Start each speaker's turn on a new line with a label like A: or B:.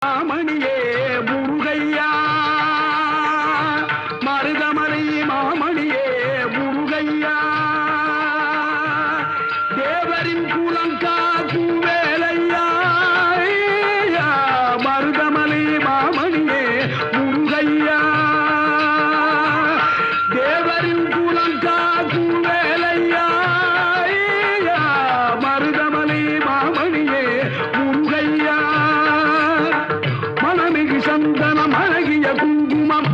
A: மாமணியே முருகையா மருதமலை மாமணியே முருகையா தேவரின் குலம் காக்கும் வேலையா மருதமலை மாமணியே முருகையா தேவரின் குலம் காக்கும் வேலையா மருதமலை மாமணியே முருகையா மனமிகு சந்தனம் அழகிய குங்குமம்